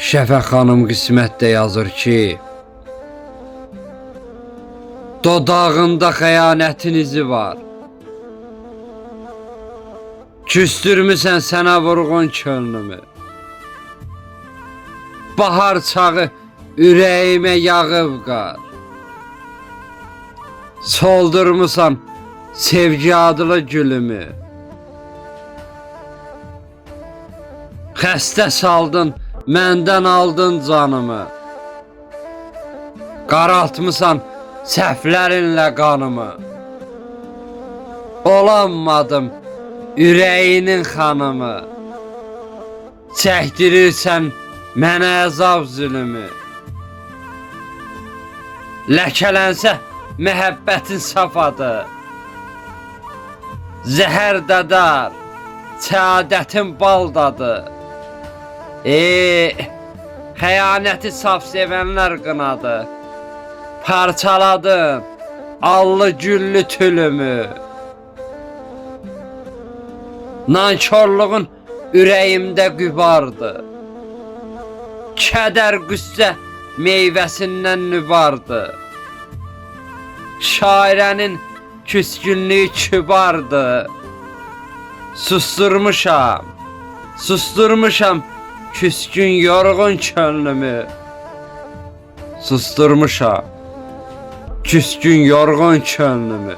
Şəfəq xanım qismətdə yazır ki, dodağında xəyanətin izi var. Küstürmüsən sənə vurğun könlümü. Bahar çağı ürəyimə yağıb qar. Soldurmusan sevgi adlı gülümü. Xəstə saldın, məndən aldın canımı. Qaraltmısan səhvlərinlə qanımı. Olanmadım ürəyinin xanımı. Çəkdirirsən mənə əzab zülümü. Ləkələnsə məhəbbətin safadı. Zəhər dədar, səadətin bal dadı. Xəyanəti saf sevənlər qınadı. Parçaladın allı güllü tülümü. Nankorluğun ürəyimdə qübardı. Kədər qüssə meyvəsindən nübardı. Şairənin küskünlüyü kübardı. Susturmuşam küskün yorğun könlümü. Susturmuşam küskün yorğun könlümü.